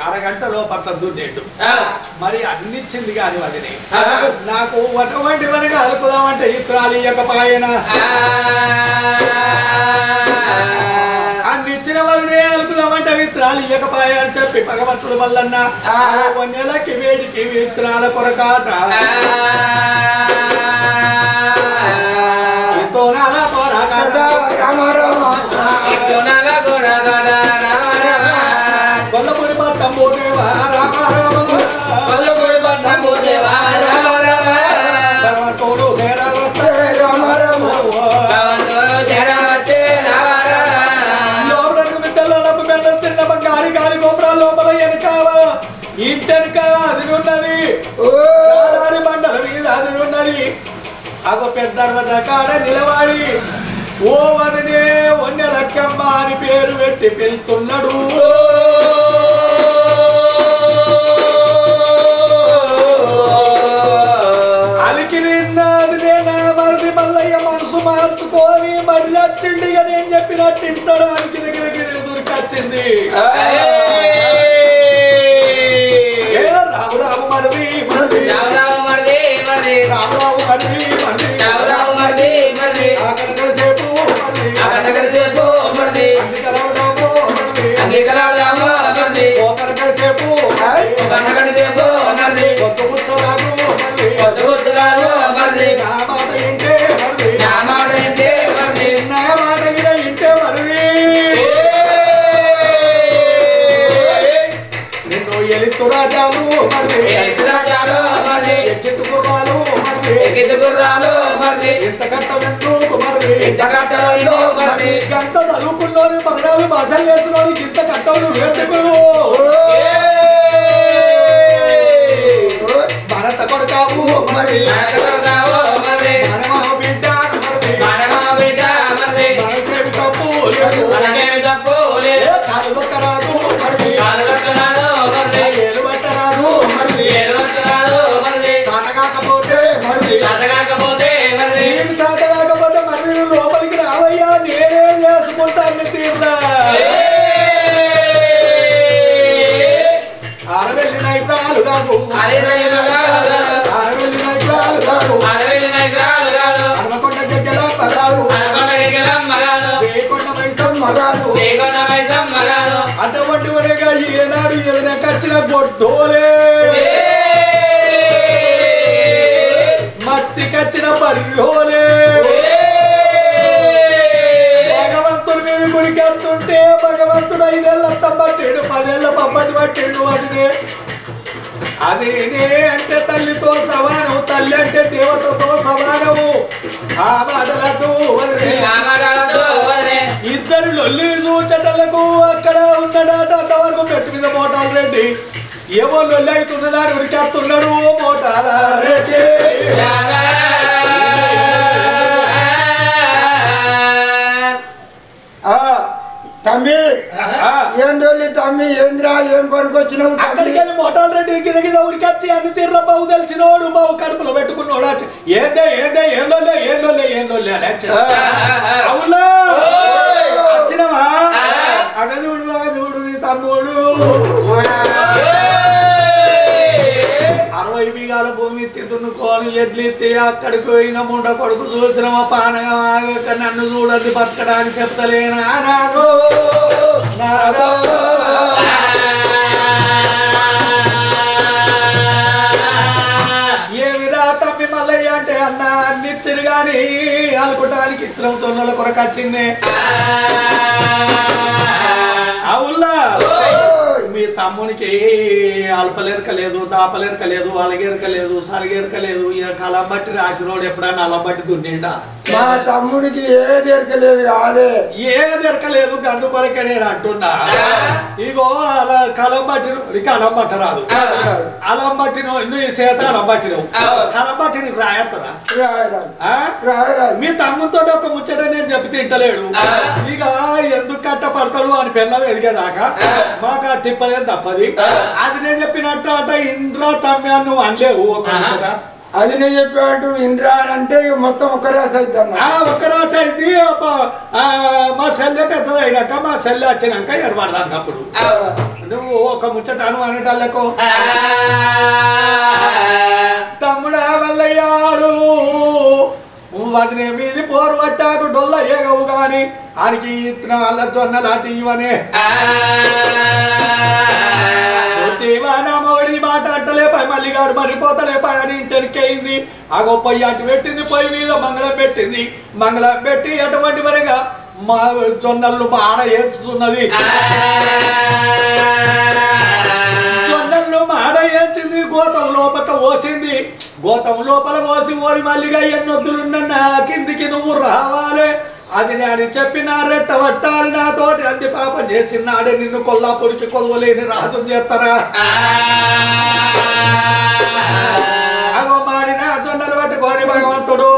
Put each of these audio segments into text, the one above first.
అరగంటలో పట్ల దున్నేటు మరి అన్నిచ్చింది కాని వదినే నాకు అటువంటి వనగా అలుకుదామంటే ఇత్రాలు ఇయ్యకపాయన అన్నిచ్చిన వదినే అలుకుదామంటే విత్రాలు ఇయ్యకపాయ అని చెప్పి భగవంతుడు మల్లన్న నెలకి వేడికి విత్రాల కొరకాట ఇంతోనాల కొరకాట కొల్లపూరి పట్టం పోదేవా రామ కొల్లపూరి పట్టం పోదేవా భగవంతుడు సేరావతే రామ లోపలకు బిడ్డలకు బెల్లం తిన్న గాలి గాలి గోపురాల లోపల వెనకావ ఇంటెనక అది ఉన్నది బండల మీద అది ఉన్నది అగో పెద్ద కాడ నిలవాడి ఓ వదినే వన్నెలక్కమ్మ అని పేరు పెట్టి పిలుతున్నాడు అలికి నిన్నది నా మరిది మల్లయ్య మనసు మార్చుకొని మరి వచ్చిండిగా నేను చెప్పినట్టు ఇంటాడు అలికి దగ్గరికి దొరికొచ్చింది రావు రావు మరిది రావు మరిది రావు మరిది ఇంత చదువుకున్నోని 14 భాషలు నేర్చుకున్నోని ఇంత కట్టవులు వేటుకు భరత కొడుకావు మరి సాటకాకపోతే మరి లోపలికి రావయ్యా నేనే చేసుకుంటాను తీర్లా ఆరవెల్లి నైపురాలు కాదు అరవకొండ గెగ్గలమ్మ కాదు అటువంటి వడగా ఏనాడు ఏదైనా కచ్చిన గొడ్డోలే మత్తి కచ్చిన పరిలోలే భగవంతుడి మీద గుడికి వెళ్తుంటే భగవంతుడు 5 ఏళ్ళ పట్టాడు 10 ఏళ్ళ పబ్బటి పట్టాడు అదేనే అంటే తల్లితో సమానం తల్లి అంటే దేవతతో సమానము ఆ మాటలతో ఇద్దరు లొల్లి చూచటలకు అక్కడ ఉన్నాడట అంతవరకు పెట్టు మీద మోటాల్ రెడ్డి ఏవో లొల్లి అవుతున్నదాని ఉరికేస్తున్నాడు మోటాల రెడ్డి తమ్మి ఏందోలి తమ్మి ఏంద్రా ఏం పనికొచ్చినావు అక్కడికి వెళ్ళి మోటాల్ రెడ్డి గిద ఉరికొచ్చి అన్ని తీర్ల బావు తెలిసినోడు బావు కడుపులో పెట్టుకున్నాడు ఏందే ఏందే ఏంలోలే ఏంలోలే ఏంలోలే అని అవునా వచ్చినవా అగజూడు అగజూడు నీ తమ్ముడు 60 బిగాల భూమి తిన్నుకోని ఎడ్లెత్తి అక్కడికి పోయిన ముండ కొడుకు చూసినవా పానగా ఆగక నన్ను చూడద్ది బతకడానికి చెప్తలేనా నాదో నాదో ఏమిరా తప్పి మల్లయ్య అంటే అన్న అన్నిచ్చురు గాని అనుకోటానికి ఇత్తనం తొన్నల కొరకు వచ్చిందే అవుల్లా మీ తమ్మునికి అల్పలేరక లేదు దాపలేరక లేదు అలగేరక లేదు సలగేరక లేదు ఇక కలం బట్టి రాసినోడు ఎప్పుడన్నా అలం బట్టి దున్నిండా మా తమ్ముడికి ఏది ఎరకలేదు కాదే ఏది ఎరకలేదు గందు కొరకే నేను అంటున్నా ఇగో అలా కలం బట్టి అలం పట్టరాదు అలం పట్టిన నువ్వు చేత అలం పట్టినవు కలం బట్టి నీకు రాయత్తరా మీ తమ్ముతో ఒక ముచ్చట నేను చెప్పి తింటలేడు ఇక ఎందుకు కట్టపడతాడు అని పెళ్ళం ఎదిగేదాకా మాకు ఆ తిప్పలేదు తప్పది అది నేను చెప్పినట్టు అట ఇంద్రా తమ్మ నువ్వు అనలేవు ఒక ముచ్చట అది నేను చెప్పాడు ఇంద్రా అంటే మొత్తం ఒక్క రాసి అవుతాను ఒక్క రాసి అయితే మా చెల్లె పెద్దది అయినాక మా చెల్లె వచ్చినాక ఎరబడదాను అప్పుడు నువ్వు ఒక ముచ్చటాను అనటాలకు తమ్ముడా వల్లయ్యాడు వదినే మీది పోరు పట్టాకు డొల్ల ఏగవు గాని ఆనికి ఇత్తనాల జొన్నలాంటి ఇవనే మోడీ మాట అంటలేపాయి మల్లిగాడు మరిపోతలేపాయి అని ఇంటరికయింది ఆ పొయ్యి అటు పెట్టింది పొయ్యి మీద మంగళం పెట్టింది మంగళం పెట్టి అటువంటి వరగా మా జొన్నలు ఆడ ఏడ్చుతున్నది జొన్నలు మాడ ఏడ్చింది గోతం లోపల పోసింది గోతం లోపల పోసి ఓరి మల్లిగా ఎన్నొద్దులున్న కిందికి నువ్వు రావాలి అది నేను చెప్పిన రెట్ట పట్టాలి నాతోటి అంది పాపం చేసినాడే నిన్ను కొల్లాపూరికి కొలవలేని రాజు చేస్తారా అగో మాడిన జొన్నలు పట్టుకొని భగవంతుడు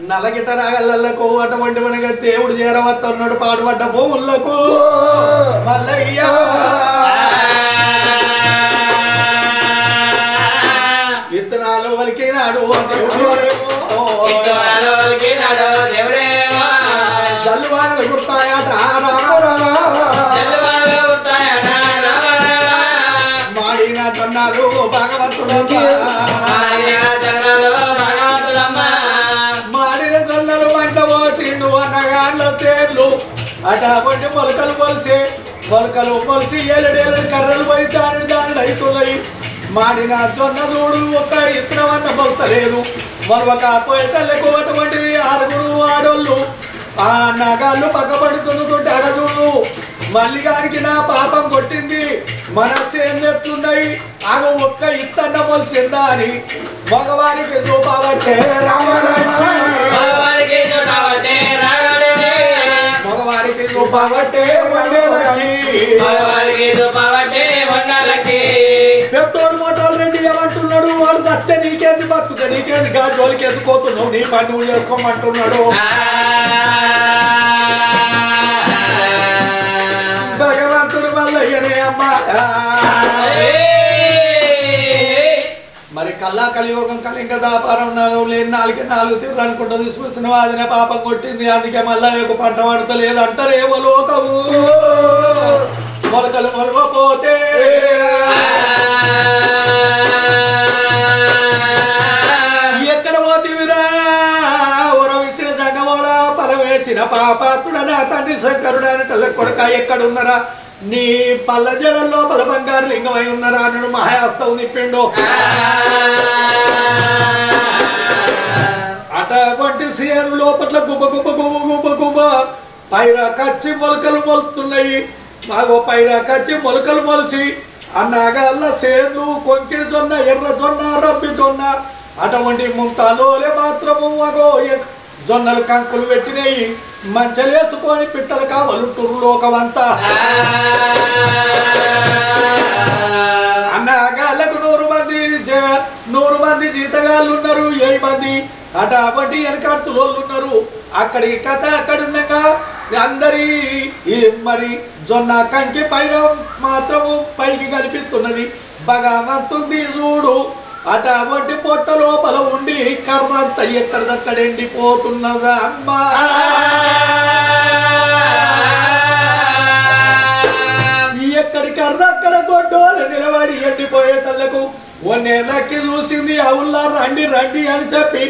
నలగిట రాగలకు అటువంటి మనగా దేవుడు చేరవస్తున్నాడు పాడుపడ్డ భూములకు మల్లయ్య ఇత్తనాలు వలికినాడు జల్లువానలు గుర్తాయట మాడిన జొన్నలు భగవంతుడు మాడిన జొన్నలు వంట పోసిండు అన్నగాళ్ళ తేర్లు అటువంటి మొలకలు మొలిసి ఏలడేళ్ళ కర్రలు పోయి దాని అవుతున్నాయి మాడిన జొన్న చూడు ఒక్క ఇత్తనవన్న భక్తలేదు మరొక పోయేటల్లకు అటువంటివి 6 ఆడోళ్ళు ఆ నగాళ్ళు పక్కపడుతుంటే అడజుడు మల్లిగారికి నా పాపం కొట్టింది మనస్సు ఎట్లున్నాయి ఆగ ఒక్క ఇత్తన్న మొలిసిందా అని మగవారికి చూపబట్టే మగవారికి చూపబట్టే పెద్దోడు మోటాలు రెడ్డి ఏమంటున్నాడు వాడు సత్తే నీకేంది బతుకుతా నీకేంది గా జోలికి ఎత్తుకోతున్నావు నీ పని నువ్వు చేసుకోమంటున్నాడు భగవంతుడు వల్లయ్యనే అమ్మా మరి కల్లా కలియోగం కలింగ దాపారం లేని 4 తీర్లు అనుకుంటా తీసుకొచ్చిన వాదినే పాపం కొట్టింది అందుకే మళ్ళా ఒక పంట పడతలేదు అంటారేమో లోకము మొలకలు మొలవపోతే ఎక్కడ పోతివిరా ఉరవిచ్చిన జగమోడ పలవేసిన పాపాత్తుడ నా తండ్రి శంకరుడు అని కొడుక ఎక్కడున్నారా నీ పల్ల జడల లోపల బంగారు లింగమై ఉన్నారా అన్నాడు మహాస్తవు నిప్పిండు అటువంటి సీఎను లోపల గుబ్బ గుబ్బ గుబ్బ గుబ్బ గుబ్బ పైరా కచ్చి మొలకలు మొలుతున్నాయి మాగో పైరా కచ్చి మొలకలు మొలిసి అన్నగాళ్ళ సేర్లు కొంకిడి జొన్న ఎర్ర జొన్న రబ్బి జొన్న అటువంటి ముంతాలోలే మాత్రము అగో జొన్నలు కంకులు పెట్టినాయి మంచలేసుకొని పిట్టలు కావలుంటురు లోకమంతా అన్నగాళ్ళకు 100 మంది జీతగాళ్ళు ఉన్నారు 7 మంది అటువంటి వెనకార్తులోళ్ళు ఉన్నారు అక్కడికి కథ అక్కడున్నాక అందరి మరి జొన్న కంకి పైన మాత్రము పైకి కనిపిస్తున్నది భగవంతుంది చూడు అటువంటి పొట్ట లోపల ఉండి కర్రంత ఎక్కడిదక్కడ ఎండిపోతున్నదా అమ్మా ఎక్కడి కర్ర అక్కడ గొడ్డోలు నిలబడి ఎండిపోయే తల్లకు 1 నెలకి చూసింది అవుల్లా రండి అని చెప్పి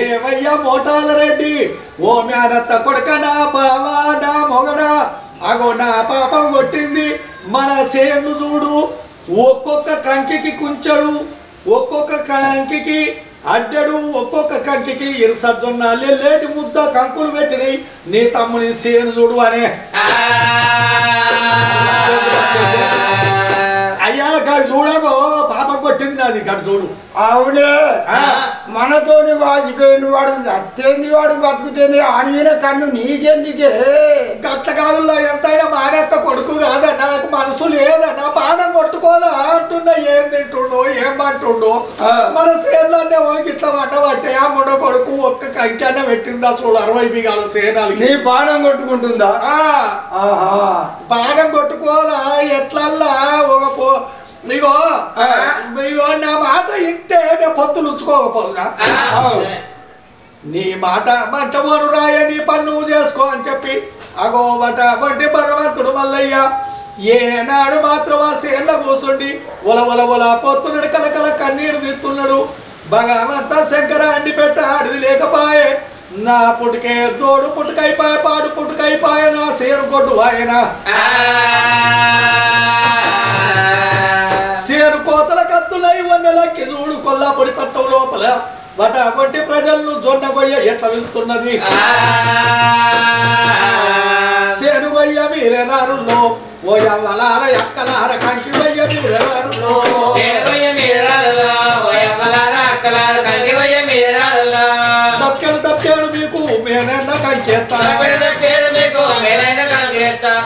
ఏవయ్యా మోటాల రెడ్డి ఓ మేనత్త కొడుక నా బావా నా మొగడా అగో నా పాపం కొట్టింది మన సేను చూడు ఒక్కొక్క కంకికి కుంచడు ఒక్కొక్క కంకికి అడ్డడు ఒక్కొక్క కంకికి ఇరుసజ్జొన్న లేటి ముద్ద కంకులు పెట్టినాయి నీ తమ్ముని సేను చూడు అనే అయ్యా గడు చూడగో పాపం కొట్టింది నాది గడు చూడు అవునే మనతోని వాసిపోయింది వాడు అత్తేంది వాడు బతుకుతుంది ఆనిన కన్ను నీకెందుకే గట్ల కాదుల్లో ఎంతైనా మానేత్త కొడుకు కాదా నాకు మనసు లేదన్నా పానం కొట్టుకోదా అంటున్నా ఏం తింటుండో ఏమంటుండో మన సేన్లన్నీ ఇట్లా వండబట్టే ఆ ముడ కొడుకు ఒక్క కంకన్న పెట్టిందా చూడు 60 బిగాల సేనాలకి నీ పానం కొట్టుకుంటుందా పానం కొట్టుకోదా ఎట్లల్లా ఒక ఇగో ఇగో నా మాట ఇంటే పొత్తులు ఉంచుకోకపోదునా నీ మాట మంటమోను రాయ నీ పన్ను చేసుకో అని చెప్పి అగో వంటి భగవంతుడు మల్లయ్య ఏనాడు మాత్రం ఆ సేన్ల కూర్చుండి ఒల పొత్తునడు కలకల కన్నీరు తీస్తున్నాడు భగవంత శంకర అండి పెట్ట ఆడిది లేకపాయే నా పుట్టుకే దోడు పుట్టుకైపాయ పాడు పుట్టుకైపాయ నా సేరు కొట్టు ఆయన సేరు కోతల కత్తులై వన్నెలకి చూడు కొల్లాపొడి పట్టం లోపల వంటి ప్రజలను జొన్న గొయ్య ఎట్లా వెళ్తున్నది సేను గొయ్య మీరెరారులో ఓ యవ్వలాల ఎక్కలార కంకి గొయ్య మీరెరారులో దక్కేడు మీకు మేలైన కంచేస్తా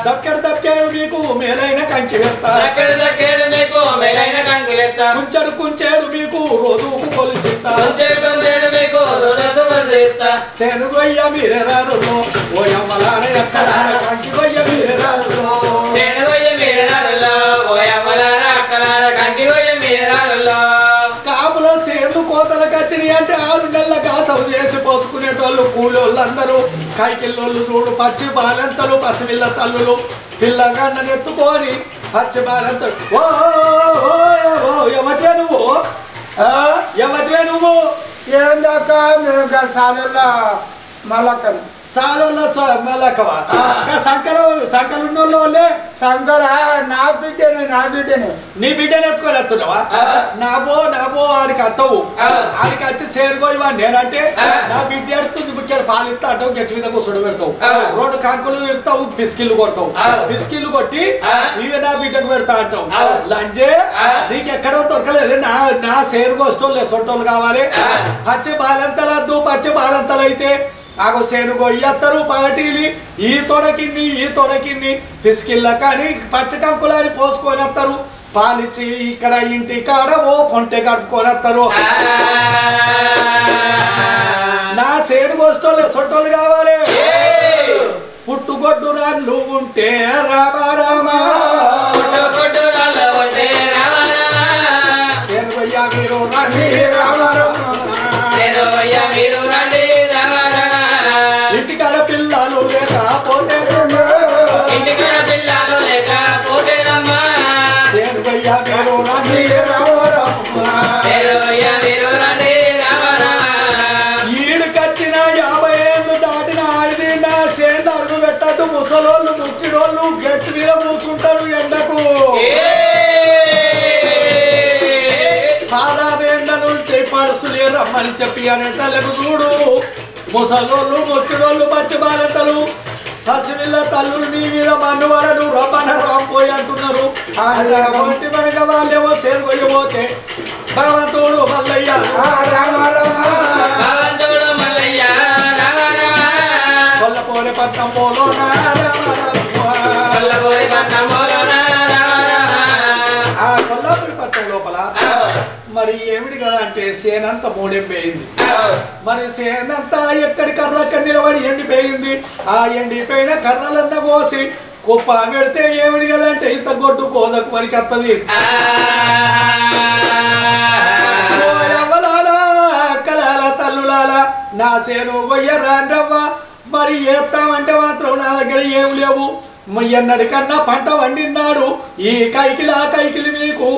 దక్కేడు మీకు మేలైన కంకి వేస్తా కుంచెడు మీకు రోజు కొలిసిస్తా సేను గొయ్య మీరెరారులో ఓ యవ్వలాల ఎక్కలార కంకి గొయ్య మీరెరారులో కాపులో సేర్లు కోతల కత్తిని అంటే 6 నెలల కాసవు చేసి పోసుకునేటోళ్ళు కూలోళ్ళందరూ కైకిల్లోళ్ళు చూడు పచ్చి బాలంతలు పసిపిల్ల తల్లులు పిల్లగాన్న ఎత్తుకొని పచ్చి బాలంతలు ఎవటే నువ్వు ఏందాక మేము సాలలో మలకని సాలలో మెల్లకవా సంకలున్నోళ్ళే శంకర నా బిడ్డనే నీ బిడ్డను ఎత్తుకొని ఎత్తున్నావా నాబో ఆడికి అత్తవు ఆడికి వచ్చి చేరుకోవా నేనంటే నా బిడ్డ ఎడుతుంది బుక్కాడు పాలు ఇస్తా అంటావు గట్టి మీద కూర్చోడు పెడతావు 2 కంకులు ఇస్తావు పిసికిళ్ళు కొడతావు పిసికిళ్ళు కొట్టి ఇక నా బిడ్డకు పెడతా అంటావు లంజే నీకు ఎక్కడో దొరకలేదు నా చేరుకోస్తోళ్ళు సొంటోళ్ళు కావాలి పచ్చి బాలంతలద్దు పచ్చి బాలంతలు అయితే ఆగో సేను గొయ్యత్తరు పగటీలి ఈ తొడకిన్ని పిసికిళ్ళ కానీ పచ్చి కంకులని పోసుకొని వస్తారు పాలిచ్చి ఇక్కడ ఇంటి కాడ ఓ పొంటె కట్టుకొని వస్తారు నా సేను కోస్తోళ్ళు సొట్టోళ్ళు కావాలి పుట్టుగొడ్డు రాళ్ళు ఉంటే రామా సేను గొయ్య మీరు రండి ఇంటికాడ పిల్లలు లేకపోతే సేను గొయ్య మీరు రండి ఈడు కట్టిన 50 ఏళ్ళు దాటిన ఆడిది నా సేను అడుగు పెట్టద్దు ముసలోళ్ళు ముక్కిడోళ్ళు గట్టి మీద కూర్చుంటారు ఎండకు పాదాబేండను చేపడుస్తులే రమ్మని చెప్పి అనే తల్లకు చూడు ముసలోళ్ళు మొక్కిడోళ్ళు పచ్చి బాలతలు పసిపిల్ల తల్లులు నీ మీద మన్నువాడను రమ్మన రాంపోయి అంటున్నారు వంటి మనక వాళ్ళేమో చేరుకోయబోతే భగవంతుడు మల్లయ్య కొల్లపోలే పట్నం పోలో కొల్లాపురి పట్నం లోపల మరి ఏమిటి కదా అంటే సేనంతా మూడెంపోయింది మరి సేనంతా ఎక్కడి కర్రక్క నిలబడి ఎండిపోయింది ఆ ఎండిపోయిన కర్రలన్న కోసి కుప్ప పెడితే ఏమిటి కదా అంటే ఇంత గొడ్డు కోదకు మనకి వస్తుంది అక్కలాల తల్లులాల నా సేను గొయ్య రాండ్రవ్వ మరి ఏస్తామంటే మాత్రం నా దగ్గర ఏం లేవు ఎన్నడికన్నా పంట వండినాడు ఈ కైకిలి ఆ కైకిలి మీకు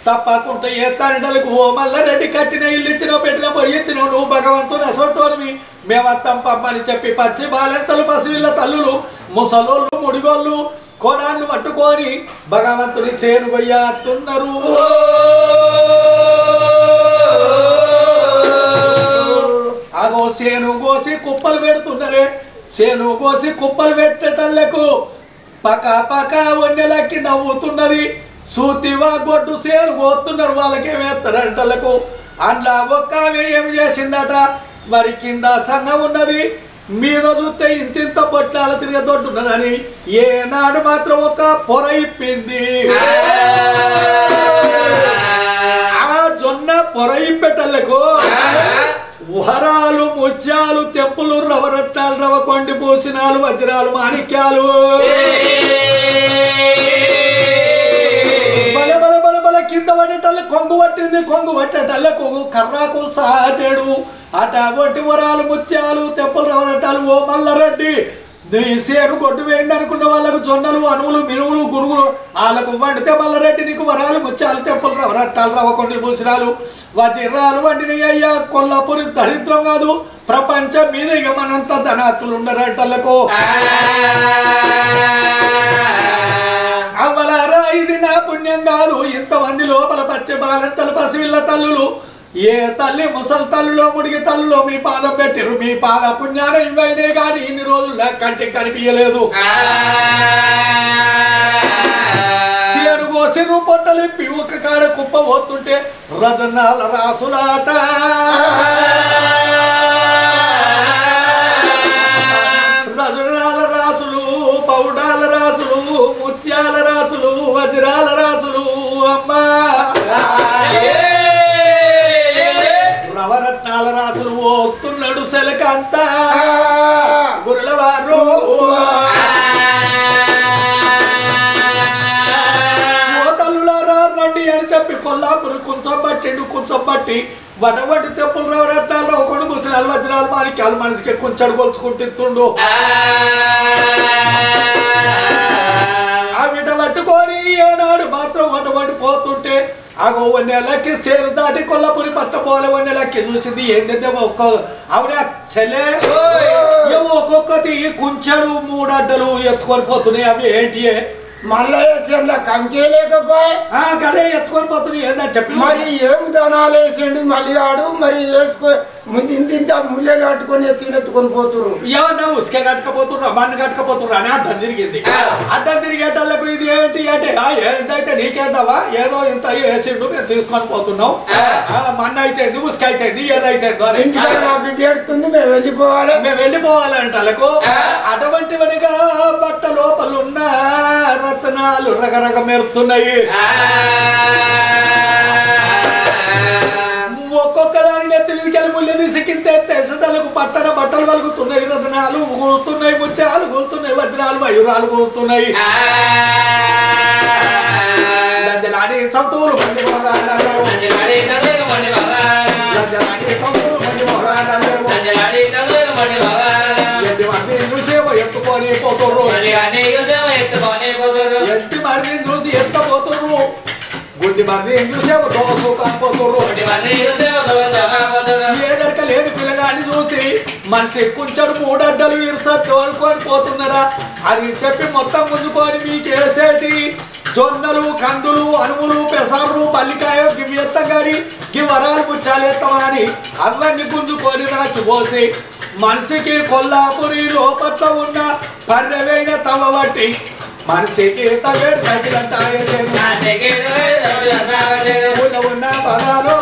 తప్పకుండా ఏస్తానంటలకు ఓ మల్లారెడ్డి కట్టిన ఇల్లు ఇచ్చిన పెట్టిన పోయి ఇచ్చిన నువ్వు భగవంతుని అసొట్టోని మేమత్తం పంపని చెప్పి పచ్చి బాలెంతలు పసివిళ్ళ తల్లులు ముసలోళ్ళు ముడిగోళ్ళు కోడాన్ని పట్టుకొని భగవంతుని సేను గొయ్యతున్నారు అగో సేను కోసి కుప్పలు పెడుతున్నారే సేను కోసి కుప్పలు పెట్టేటళ్లకు పక్క పక్క వన్నెలకి నవ్వుతున్నది సూతివా గొడ్డు సేను కోతున్నారు వాళ్ళకేమేస్తారంటలకు అందులో ఒక్క ఆమె ఏం చేసిందట మరి కింద సన్న ఉన్నది మీద చూస్తే ఇంతింత పొట్లాల తిరిగి దొడ్డున్నదని ఏనాడు మాత్రం ఒక పొర ఇప్పింది ఆ జొన్న పొర ఇప్పేటళ్లకు ఉహరాలు ముత్యాలు తెప్పులు రవరట్టాలు రవ కొండి పూసినాలు వజ్రాలు మాణిక్యాలు కొంగు పట్టేటల్లకు కర్రాకు సాటేడు అట ఒట్టి వరాలు ముత్యాలు తెప్పలు రవరటాలు ఓ మల్లారెడ్డి నీ సేను కొట్టు వేయండి అనుకున్న వాళ్ళకు జొన్నలు అనువులు మినువులు గురుగులు వాళ్ళకు వండితే మల్లారెడ్డి నీకు వరాలు ముత్యాలు తెప్పలు రవరట్టాలు రవ్వకొండి భూసిరాలు వజ్రాలు వండిని అయ్యా కొల్లాపురి దరిద్రం కాదు ప్రపంచం మీద ఇక మనంత ధనాతులు ఉండరటలకు అవ్వలారా ఇది నా పుణ్యం కాదు ఇంతమంది లోపల పచ్చే బాలంతలు పసివిళ్ళ తల్లులు ఏ తల్లి ముసలి తల్లులో ముడిగి తల్లులో మీ పాదం పెట్టిరు మీ పాద పుణ్యాన ఇవైనే కానీ ఇన్ని రోజులు కంటికి కనిపించలేదు సియను కోసిరు పొట్టలిప్పి ఒక కాడ కుప్ప పోతుంటే రజనాల రాసులాట రజనాల రాసులు పౌడాల రాసులు ముత్యాల రాసులు వజ్రాల రాసులు అమ్మా నవరత్నాల రాసులు వస్తున్నాడు సెలకంతా గురులవారు తల్లులారా రండి అని చెప్పి కొల్లాపురి కొంచెం బట్టి వడవటి తెప్పులు నవరత్నాలు ఒకడు ముసలాలు వజ్రాలు మాణిక్యాలు మనిషికి కొంచెం గొలుచుకుంటుండు ఆ విట పట్టుకొని ఏనాడు మాత్రం వడవటి పోతుంటే అగో నెలకి సేరు దాటి కొల్లాపురి పట్టపోలే నెలకి చూసింది ఏంటంటే ఆవిడ చెల్లె ఒక్కొక్కటి కుంచెడు 3 అడ్డలు ఎత్తుకొని పోతున్నాయి అవి ఏంటి మల్లయ్య కంకే లేకపోయి కదే ఎత్తుకొని పోతున్నాయి ఏందని చెప్పి మరి ఏం దనాలు వేసిండు మళ్ళీ ఆడు మరి వేసుకో ముందు ఇంత ముళ్ళలు కట్టుకొని ఎత్తుకొని పోతున్నారు ఏమన్నా ఉసుకే కట్టుకపోతున్నా మన్ను కట్టుకపోతున్నా అని అడ్డం తిరిగింది అడ్డం తిరిగేటళ్ళకు ఇది ఏంటి అంటే ఏంటైతే నీకేద్దావా ఏదో ఇంత వేసిండు మేము తీసుకొని పోతున్నాం మన్ను అయితే ఉసుక అయితే ఏదైతే ఏడుతుంది మేము వెళ్ళిపోవాలంటే వాళ్ళకు అటువంటివనిగా బట్ట లోపలున్న రత్నాలు రకరక మెరుతున్నాయి ఒక్కొక్క దాని నెత్తికి ముళ్ళు తీసికింతే తెసటలకు పట్టణ బట్టలు వలుగుతున్నాయి రత్నాలు కూలుతున్నాయి ముత్యాలు కూలుతున్నాయి వజ్రాలు మయూరాలు కూలుతున్నాయి సంతూరు ఎత్తుకొని పోతుర్రు ఎత్తి మరి చూసి ఎత్తపోతుర్రు గుడ్డి మరి చూసేమో దోసు కాకపోతుర్రు ఏదక లేని పిల్లగాని చూసి మనిషి కొంచెం 3 అడ్డలు ఇరుసని పోతున్నారా అది చెప్పి మొత్తం ముందుకొని మీకు వేసేటి జొన్నలు కందులు అనుములు పెసారులు పల్లికాయ గివి ఎత్తం గారి గి వరాలు ముచ్చాలు ఎత్తమా అని అవన్నీ గుంజుకొని రాసిపోసి మనిషికి కొల్లాపురి లోపట్ల ఉన్న పర్యవైన తమ బట్టి మనిషికి తగేడు సైకిలంటారు ఉన్న పదాలు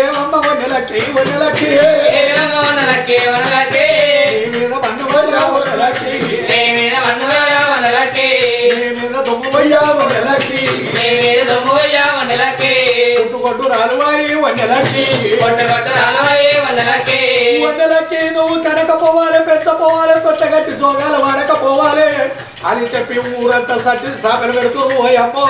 ఏమమ్మ వన్నెలకి మీద మన్నువయ్యా వన్నెలకి మీద దొమ్మువయ్యా వన్నెలకి కొట్టు రాలువాయి వన్నెలకి నువ్వు కనకపోవాలి పెంచపోవాలి కొట్టగట్టి జోగాల వాడకపోవాలి అని చెప్పి ఊరంతా సట్టి సాపలు పెడుతూ అమ్మో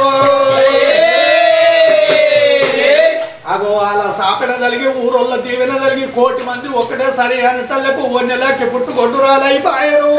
అగో అలా సాపెన జరిగి ఊరోళ్ళ దీవెన జరిగి 1 కోటి మంది ఒక్కటే సరి అని తల్లకు 1 నెలకి పుట్టుకొట్టు రాలైపాయరు